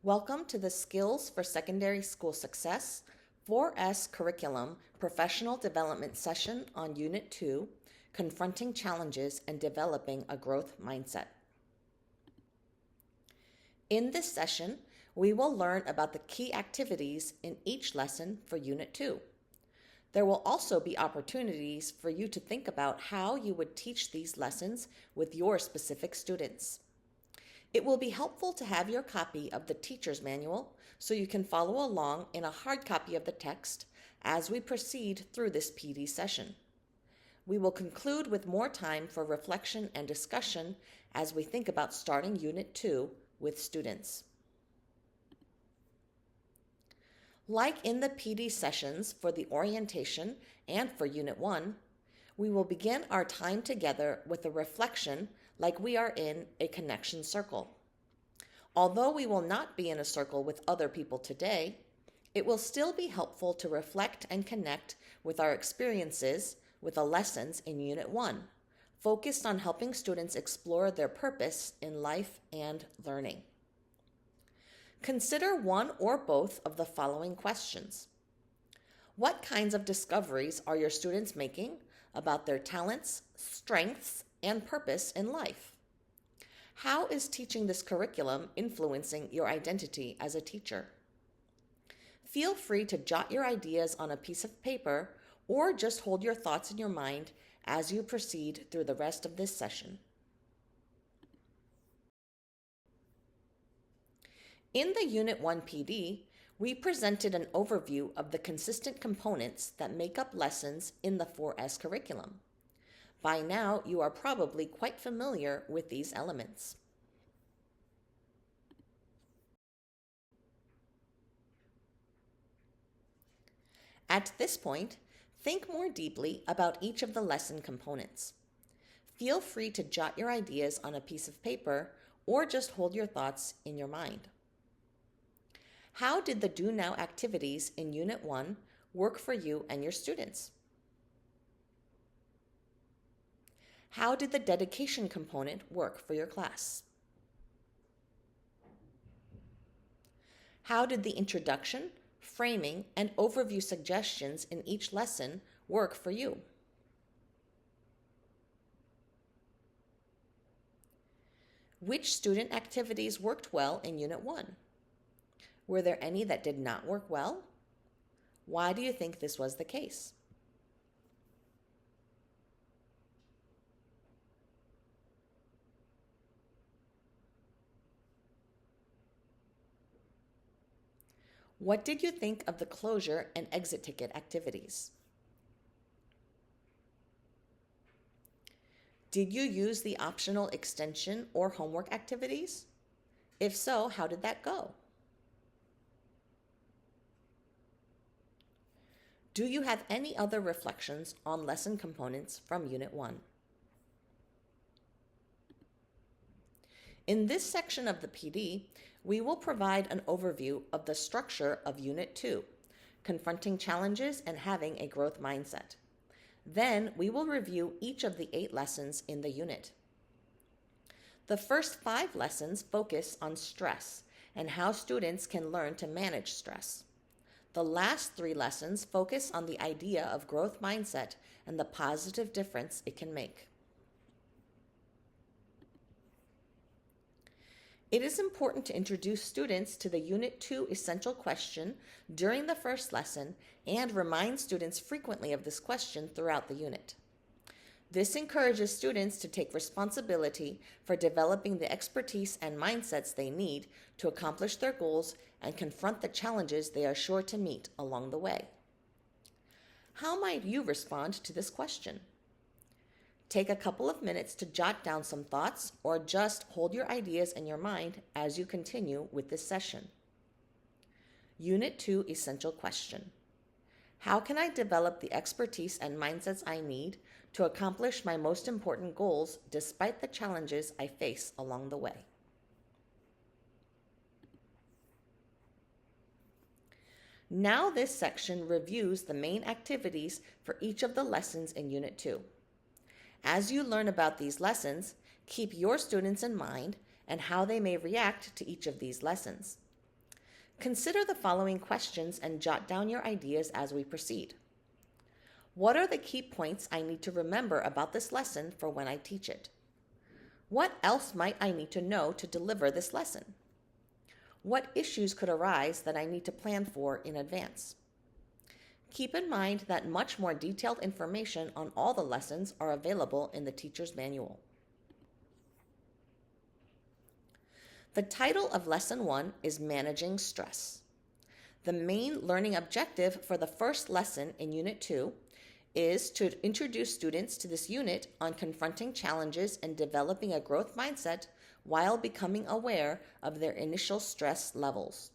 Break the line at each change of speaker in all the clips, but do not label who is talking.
Welcome to the Skills for Secondary School Success 4S Curriculum Professional Development Session on Unit 2, Confronting Challenges and Developing a Growth Mindset. In this session, we will learn about the key activities in each lesson for Unit 2. There will also be opportunities for you to think about how you would teach these lessons with your specific students. It will be helpful to have your copy of the teacher's manual so you can follow along in a hard copy of the text as we proceed through this PD session. We will conclude with more time for reflection and discussion as we think about starting Unit 2 with students. Like in the PD sessions for the orientation and for Unit 1, we will begin our time together with a reflection like we are in a connection circle. Although we will not be in a circle with other people today, it will still be helpful to reflect and connect with our experiences with the lessons in Unit 1, focused on helping students explore their purpose in life and learning. Consider one or both of the following questions. What kinds of discoveries are your students making about their talents, strengths, and purpose in life? How is teaching this curriculum influencing your identity as a teacher? Feel free to jot your ideas on a piece of paper or just hold your thoughts in your mind as you proceed through the rest of this session. In the Unit 1 PD, we presented an overview of the consistent components that make up lessons in the 4S curriculum. By now, you are probably quite familiar with these elements. At this point, think more deeply about each of the lesson components. Feel free to jot your ideas on a piece of paper or just hold your thoughts in your mind. How did the Do Now activities in Unit 1 work for you and your students? How did the dedication component work for your class? How did the introduction, framing, and overview suggestions in each lesson work for you? Which student activities worked well in Unit 1? Were there any that did not work well? Why do you think this was the case? What did you think of the closure and exit ticket activities? Did you use the optional extension or homework activities? If so, how did that go? Do you have any other reflections on lesson components from Unit 1? In this section of the PD, we will provide an overview of the structure of Unit 2, Confronting Challenges and Having a Growth Mindset. Then we will review each of the 8 lessons in the unit. The first 5 lessons focus on stress and how students can learn to manage stress. The last 3 lessons focus on the idea of growth mindset and the positive difference it can make. It is important to introduce students to the Unit 2 essential question during the first lesson and remind students frequently of this question throughout the unit. This encourages students to take responsibility for developing the expertise and mindsets they need to accomplish their goals and confront the challenges they are sure to meet along the way. How might you respond to this question? Take a couple of minutes to jot down some thoughts or just hold your ideas in your mind as you continue with this session. Unit 2 essential question. How can I develop the expertise and mindsets I need to accomplish my most important goals despite the challenges I face along the way? Now this section reviews the main activities for each of the lessons in Unit 2. As you learn about these lessons, keep your students in mind and how they may react to each of these lessons. Consider the following questions and jot down your ideas as we proceed. What are the key points I need to remember about this lesson for when I teach it? What else might I need to know to deliver this lesson? What issues could arise that I need to plan for in advance? Keep in mind that much more detailed information on all the lessons are available in the teacher's manual. The title of Lesson 1 is Managing Stress. The main learning objective for the first lesson in Unit 2 is to introduce students to this unit on confronting challenges and developing a growth mindset while becoming aware of their initial stress levels.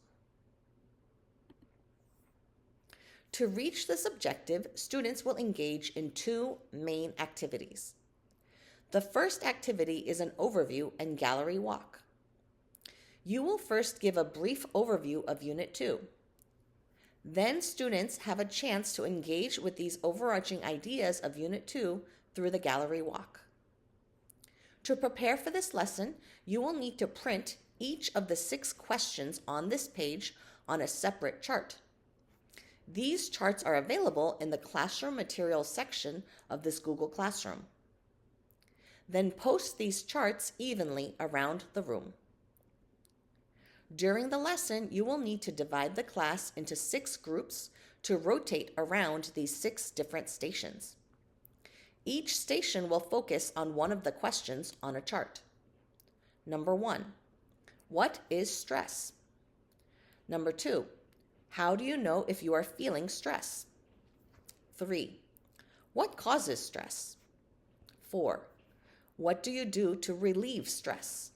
To reach this objective, students will engage in two main activities. The first activity is an overview and gallery walk. You will first give a brief overview of Unit 2. Then students have a chance to engage with these overarching ideas of Unit 2 through the gallery walk. To prepare for this lesson, you will need to print each of the 6 questions on this page on a separate chart. These charts are available in the Classroom Materials section of this Google Classroom. Then post these charts evenly around the room. During the lesson, you will need to divide the class into 6 groups to rotate around these 6 different stations. Each station will focus on one of the questions on a chart. Number 1, what is stress? Number 2, how do you know if you are feeling stress? 3, what causes stress? 4, what do you do to relieve stress?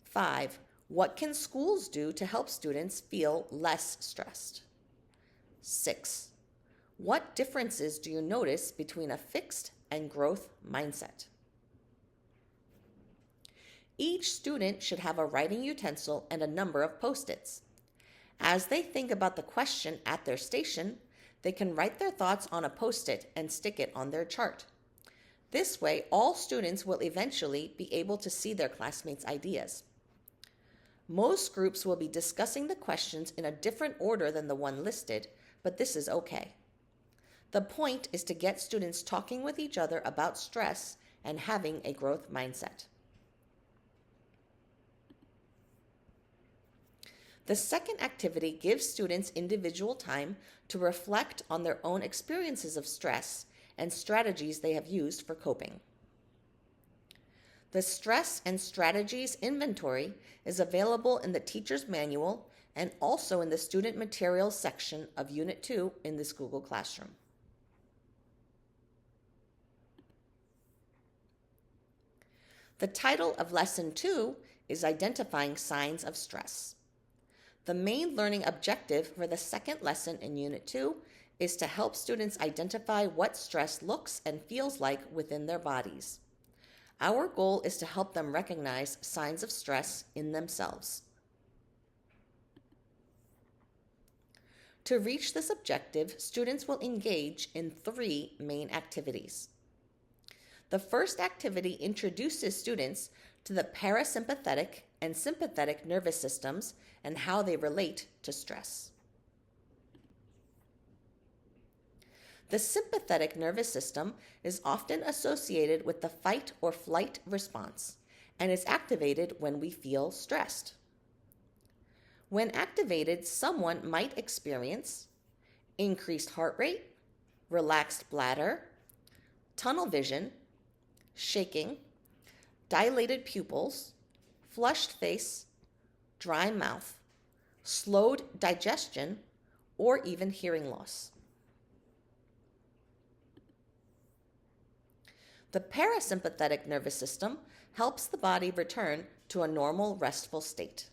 5, what can schools do to help students feel less stressed? 6, what differences do you notice between a fixed and growth mindset? Each student should have a writing utensil and a number of Post-its. As they think about the question at their station, they can write their thoughts on a Post-it and stick it on their chart. This way, all students will eventually be able to see their classmates' ideas. Most groups will be discussing the questions in a different order than the one listed, but this is okay. The point is to get students talking with each other about stress and having a growth mindset. The second activity gives students individual time to reflect on their own experiences of stress and strategies they have used for coping. The Stress and Strategies Inventory is available in the Teacher's Manual and also in the Student Materials section of Unit 2 in this Google Classroom. The title of Lesson 2 is Identifying Signs of Stress. The main learning objective for the second lesson in Unit 2 is to help students identify what stress looks and feels like within their bodies. Our goal is to help them recognize signs of stress in themselves. To reach this objective, students will engage in 3 main activities. The first activity introduces students to the parasympathetic and sympathetic nervous systems and how they relate to stress. The sympathetic nervous system is often associated with the fight or flight response and is activated when we feel stressed. When activated, someone might experience increased heart rate, relaxed bladder, tunnel vision, shaking, dilated pupils, flushed face, dry mouth, slowed digestion, or even hearing loss. The parasympathetic nervous system helps the body return to a normal, restful state.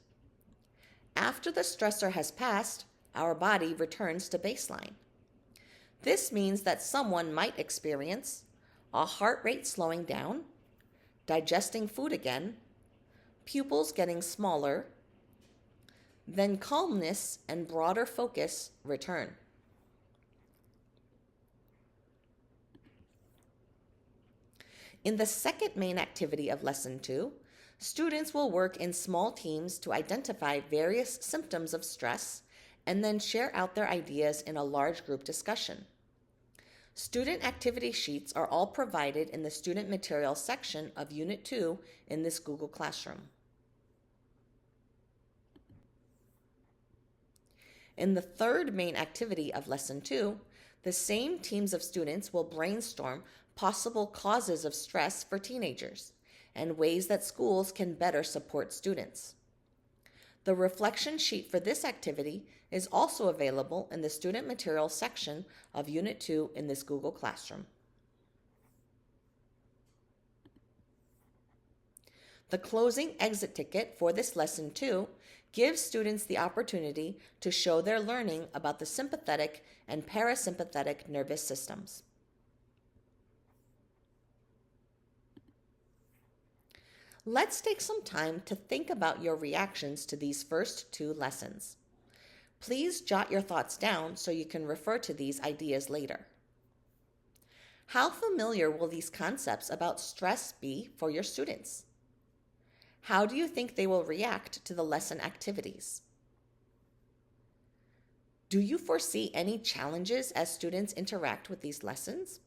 After the stressor has passed, our body returns to baseline. This means that someone might experience a heart rate slowing down, digesting food again, pupils getting smaller, then calmness and broader focus return. In the second main activity of Lesson 2, Students will work in small teams to identify various symptoms of stress and then share out their ideas in a large group discussion. Student activity sheets are all provided in the student materials section of Unit 2 in this Google Classroom. In the third main activity of Lesson 2, the same teams of students will brainstorm possible causes of stress for teenagers and ways that schools can better support students. The reflection sheet for this activity is also available in the student materials section of Unit 2 in this Google Classroom. The closing exit ticket for this Lesson 2 gives students the opportunity to show their learning about the sympathetic and parasympathetic nervous systems. Let's take some time to think about your reactions to these first two lessons. Please jot your thoughts down so you can refer to these ideas later. How familiar will these concepts about stress be for your students? How do you think they will react to the lesson activities? Do you foresee any challenges as students interact with these lessons?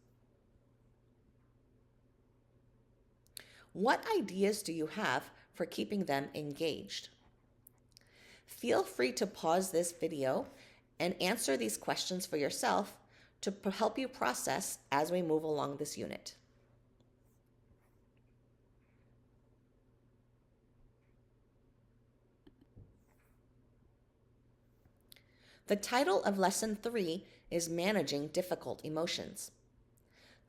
What ideas do you have for keeping them engaged? Feel free to pause this video and answer these questions for yourself to help you process as we move along this unit. The title of Lesson 3 is Managing Difficult Emotions.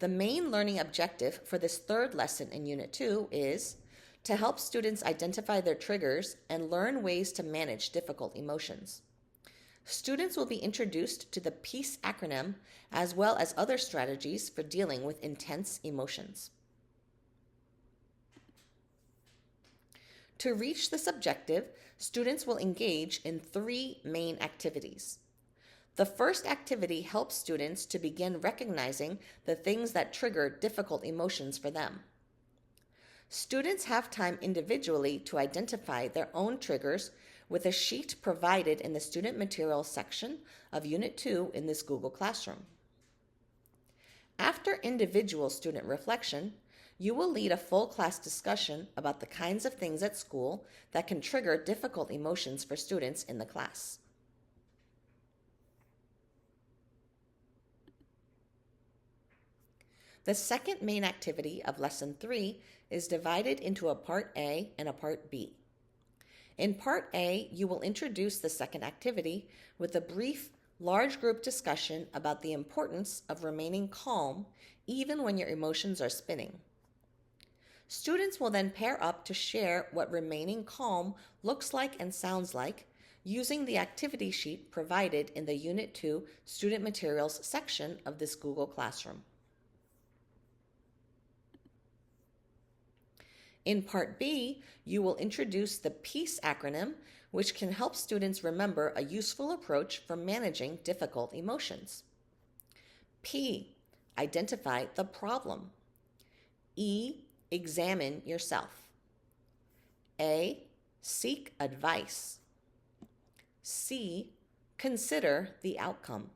The main learning objective for this third lesson in Unit 2 is to help students identify their triggers and learn ways to manage difficult emotions. Students will be introduced to the PEACE acronym as well as other strategies for dealing with intense emotions. To reach this objective, students will engage in 3 main activities. The first activity helps students to begin recognizing the things that trigger difficult emotions for them. Students have time individually to identify their own triggers with a sheet provided in the Student Materials section of Unit 2 in this Google Classroom. After individual student reflection, you will lead a full class discussion about the kinds of things at school that can trigger difficult emotions for students in the class. The second main activity of Lesson 3 is divided into a Part A and a Part B. In Part A, you will introduce the second activity with a brief, large group discussion about the importance of remaining calm even when your emotions are spinning. Students will then pair up to share what remaining calm looks like and sounds like using the activity sheet provided in the Unit 2 Student Materials section of this Google Classroom. In Part B, you will introduce the PEACE acronym, which can help students remember a useful approach for managing difficult emotions. P, identify the problem. E, examine yourself. A, seek advice. C, consider the outcome.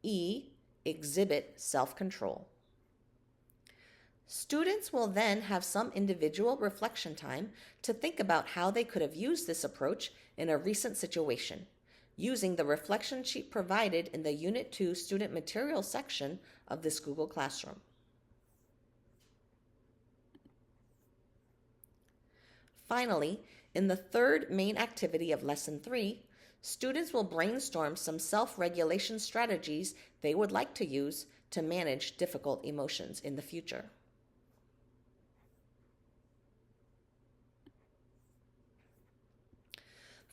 E, exhibit self-control. Students will then have some individual reflection time to think about how they could have used this approach in a recent situation, using the reflection sheet provided in the Unit 2 Student Materials section of this Google Classroom. Finally, in the third main activity of Lesson 3, students will brainstorm some self-regulation strategies they would like to use to manage difficult emotions in the future.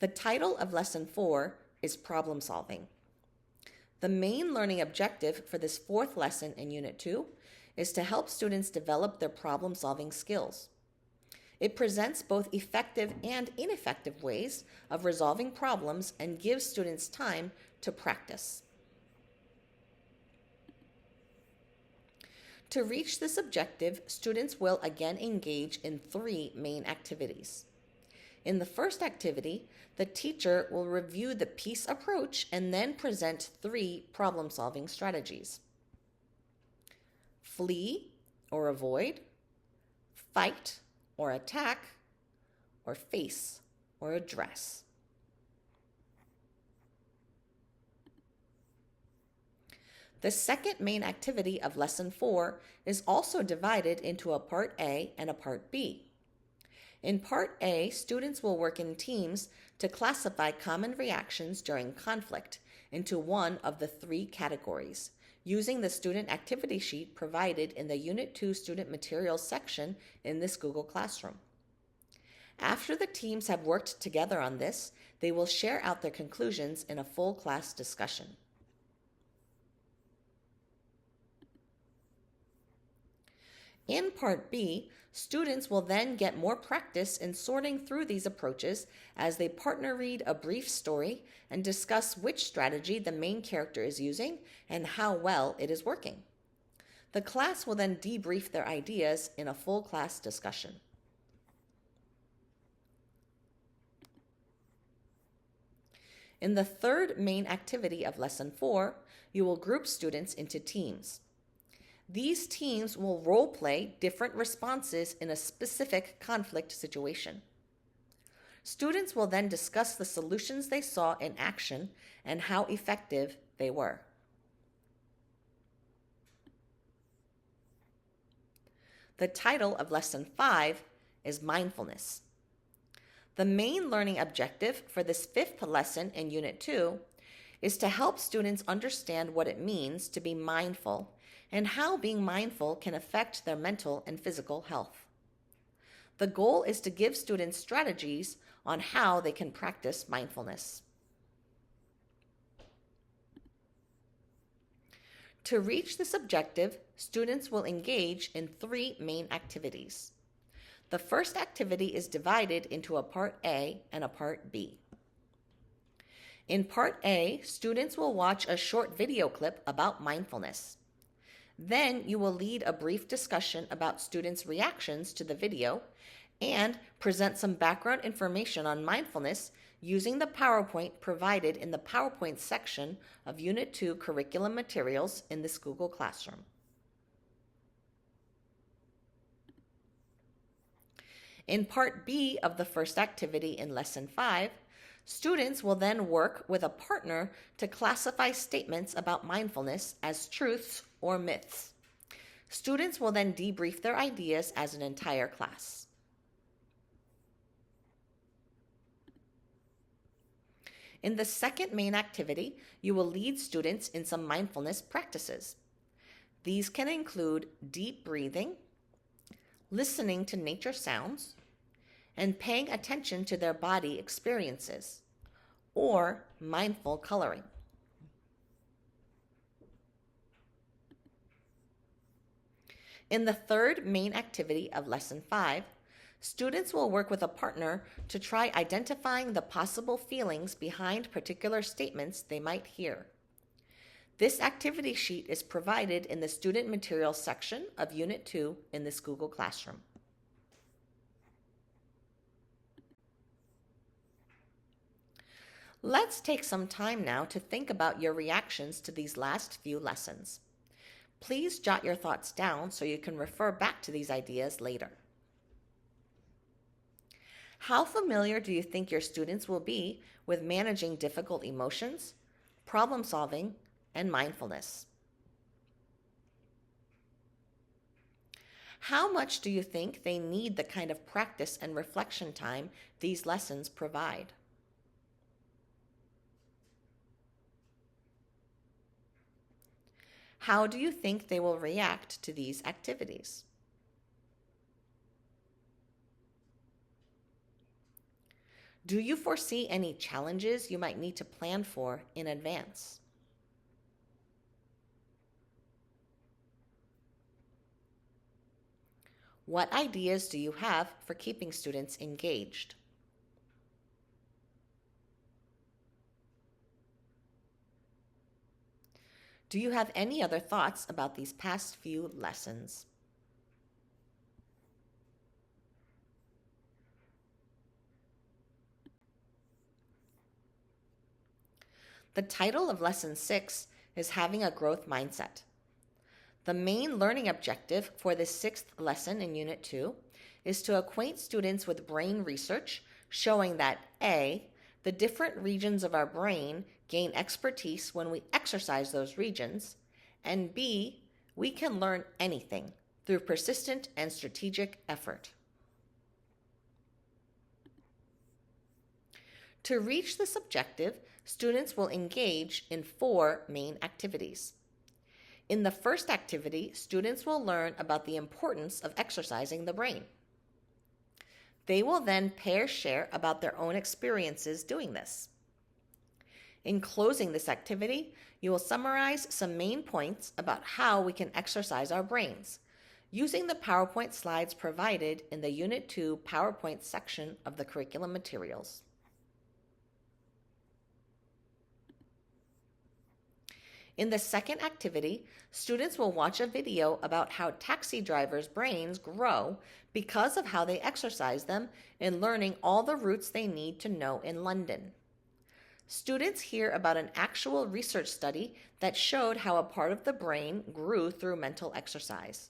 The title of Lesson 4 is Problem Solving. The main learning objective for this fourth lesson in Unit 2 is to help students develop their problem-solving skills. It presents both effective and ineffective ways of resolving problems and gives students time to practice. To reach this objective, students will again engage in 3 main activities. In the first activity, the teacher will review the piece approach and then present 3 problem-solving strategies: flee or avoid, fight or attack, or face or address. The second main activity of Lesson 4 is also divided into a Part A and a Part B. In Part A, students will work in teams to classify common reactions during conflict into one of the 3 categories, using the student activity sheet provided in the Unit 2 Student Materials section in this Google Classroom. After the teams have worked together on this, they will share out their conclusions in a full class discussion. In Part B, students will then get more practice in sorting through these approaches as they partner read a brief story and discuss which strategy the main character is using and how well it is working. The class will then debrief their ideas in a full class discussion. In the third main activity of Lesson 4, you will group students into teams. These teams will role-play different responses in a specific conflict situation. Students will then discuss the solutions they saw in action and how effective they were. The title of Lesson 5 is Mindfulness. The main learning objective for this 5th lesson in Unit 2 is to help students understand what it means to be mindful and how being mindful can affect their mental and physical health. The goal is to give students strategies on how they can practice mindfulness. To reach this objective, students will engage in 3 main activities. The first activity is divided into a Part A and a Part B. In Part A, students will watch a short video clip about mindfulness. Then you will lead a brief discussion about students' reactions to the video and present some background information on mindfulness using the PowerPoint provided in the PowerPoint section of Unit 2 curriculum materials in this Google Classroom. In Part B of the first activity in Lesson 5, students will then work with a partner to classify statements about mindfulness as truths or myths. Students will then debrief their ideas as an entire class. In the second main activity, you will lead students in some mindfulness practices. These can include deep breathing, listening to nature sounds, and paying attention to their body experiences, or mindful coloring. In the third main activity of Lesson 5, students will work with a partner to try identifying the possible feelings behind particular statements they might hear. This activity sheet is provided in the Student Materials section of Unit 2 in this Google Classroom. Let's take some time now to think about your reactions to these last few lessons. Please jot your thoughts down so you can refer back to these ideas later. How familiar do you think your students will be with managing difficult emotions, problem solving, and mindfulness? How much do you think they need the kind of practice and reflection time these lessons provide? How do you think they will react to these activities? Do you foresee any challenges you might need to plan for in advance? What ideas do you have for keeping students engaged? Do you have any other thoughts about these past few lessons? The title of Lesson 6 is Having a Growth Mindset. The main learning objective for this sixth lesson in Unit 2 is to acquaint students with brain research showing that A, the different regions of our brain gain expertise when we exercise those regions, and B, we can learn anything through persistent and strategic effort. To reach this objective, students will engage in 4 main activities. In the first activity, students will learn about the importance of exercising the brain. They will then pair share about their own experiences doing this. In closing this activity, you will summarize some main points about how we can exercise our brains using the PowerPoint slides provided in the Unit 2 PowerPoint section of the curriculum materials. In the second activity, students will watch a video about how taxi drivers' brains grow because of how they exercise them in learning all the routes they need to know in London. Students hear about an actual research study that showed how a part of the brain grew through mental exercise.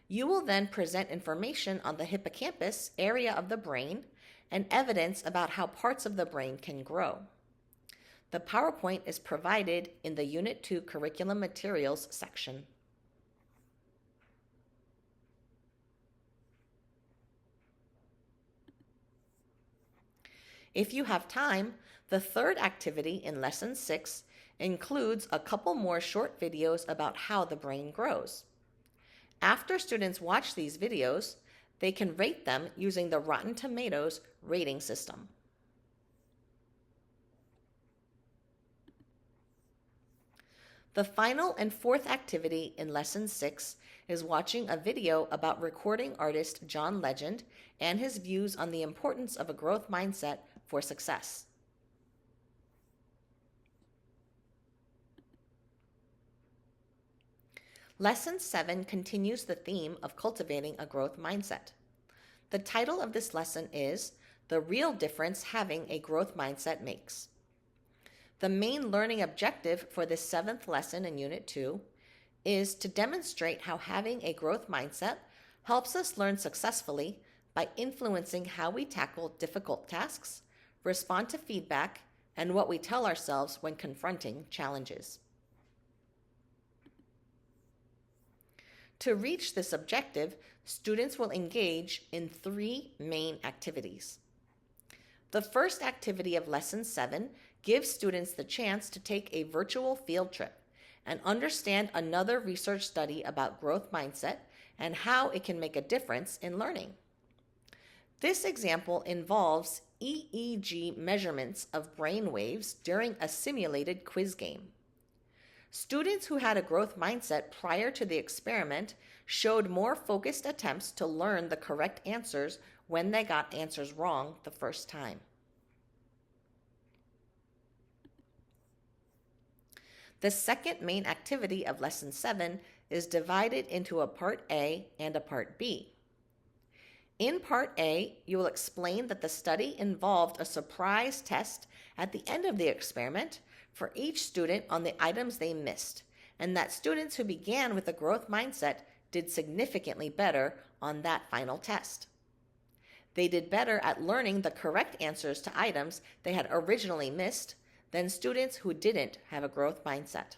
You will then present information on the hippocampus area of the brain and evidence about how parts of the brain can grow. The PowerPoint is provided in the Unit 2 Curriculum Materials section. If you have time, the third activity in Lesson 6 includes a couple more short videos about how the brain grows. After students watch these videos, they can rate them using the Rotten Tomatoes rating system. The final and fourth activity in Lesson 6 is watching a video about recording artist John Legend and his views on the importance of a growth mindset for success. Lesson 7 continues the theme of cultivating a growth mindset. The title of this lesson is The Real Difference Having a Growth Mindset Makes. The main learning objective for this 7th lesson in Unit 2 is to demonstrate how having a growth mindset helps us learn successfully by influencing how we tackle difficult tasks, respond to feedback, and what we tell ourselves when confronting challenges. To reach this objective, students will engage in 3 main activities. The first activity of Lesson 7 gives students the chance to take a virtual field trip and understand another research study about growth mindset and how it can make a difference in learning. This example involves EEG measurements of brain waves during a simulated quiz game. Students who had a growth mindset prior to the experiment showed more focused attempts to learn the correct answers when they got answers wrong the first time. The second main activity of Lesson 7 is divided into a Part A and a Part B. In Part A, you will explain that the study involved a surprise test at the end of the experiment for each student on the items they missed, and that students who began with a growth mindset did significantly better on that final test. They did better at learning the correct answers to items they had originally missed than students who didn't have a growth mindset.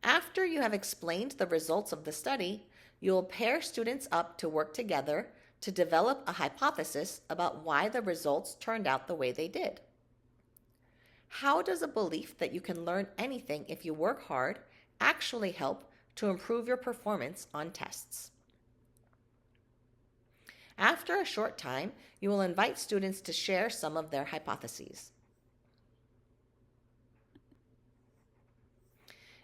After you have explained the results of the study, you will pair students up to work together to develop a hypothesis about why the results turned out the way they did. How does a belief that you can learn anything if you work hard actually help to improve your performance on tests? After a short time, you will invite students to share some of their hypotheses.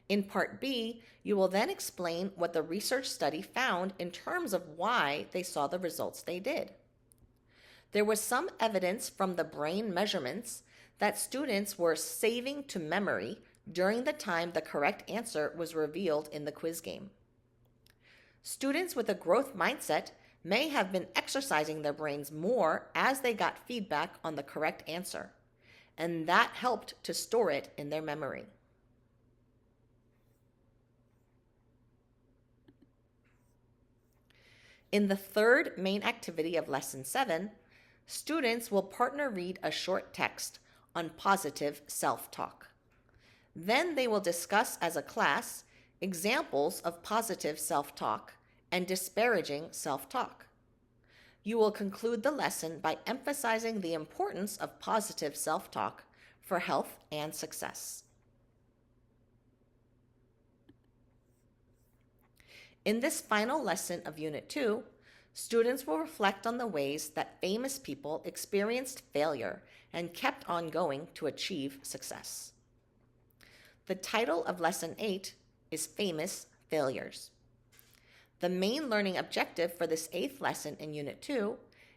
In Part B, you will then explain what the research study found in terms of why they saw the results they did. There was some evidence from the brain measurements that students were saving to memory during the time the correct answer was revealed in the quiz game. Students with a growth mindset may have been exercising their brains more as they got feedback on the correct answer, and that helped to store it in their memory. In the third main activity of Lesson 7, students will partner read a short text on positive self-talk. Then they will discuss as a class examples of positive self-talk and disparaging self-talk. You will conclude the lesson by emphasizing the importance of positive self-talk for health and success. In this final lesson of Unit 2, students will reflect on the ways that famous people experienced failure and kept on going to achieve success. The title of Lesson 8 is Famous Failures. The main learning objective for this 8th lesson in Unit 2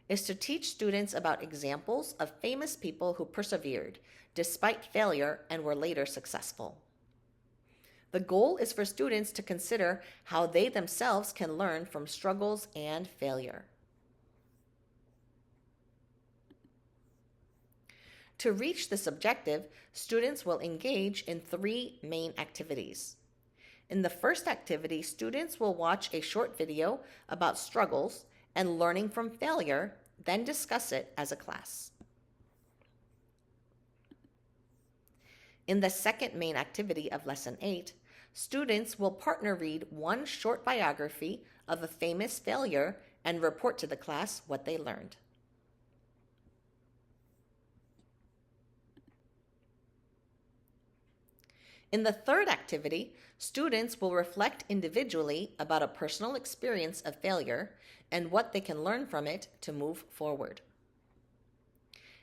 is to teach students about examples of famous people who persevered despite failure and were later successful. The goal is for students to consider how they themselves can learn from struggles and failure. To reach this objective, students will engage in 3 main activities. In the first activity, students will watch a short video about struggles and learning from failure, then discuss it as a class. In the second main activity of Lesson 8, students will partner read one short biography of a famous failure and report to the class what they learned. In the third activity, students will reflect individually about a personal experience of failure and what they can learn from it to move forward.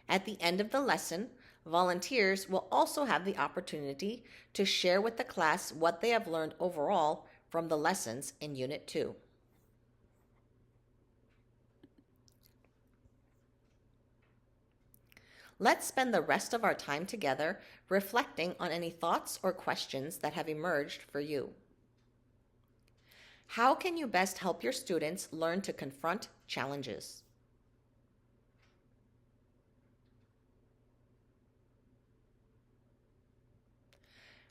At the end of the lesson, volunteers will also have the opportunity to share with the class what they have learned overall from the lessons in Unit 2. Let's spend the rest of our time together reflecting on any thoughts or questions that have emerged for you. How can you best help your students learn to confront challenges?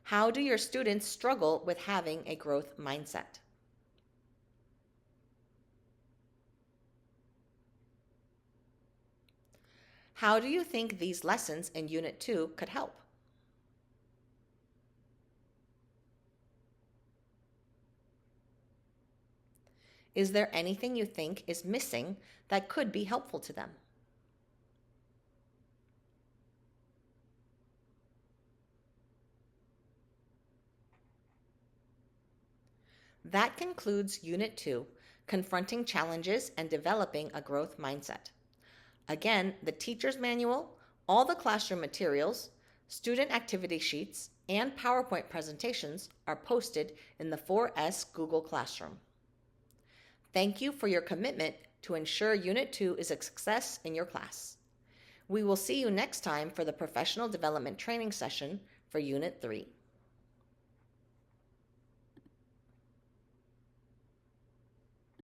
How do your students struggle with having a growth mindset? How do you think these lessons in Unit 2 could help? Is there anything you think is missing that could be helpful to them? That concludes Unit 2, Confronting Challenges and Developing a Growth Mindset. Again, the teacher's manual, all the classroom materials, student activity sheets, and PowerPoint presentations are posted in the 4S Google Classroom. Thank you for your commitment to ensure Unit 2 is a success in your class. We will see you next time for the Professional Development Training Session for Unit 3.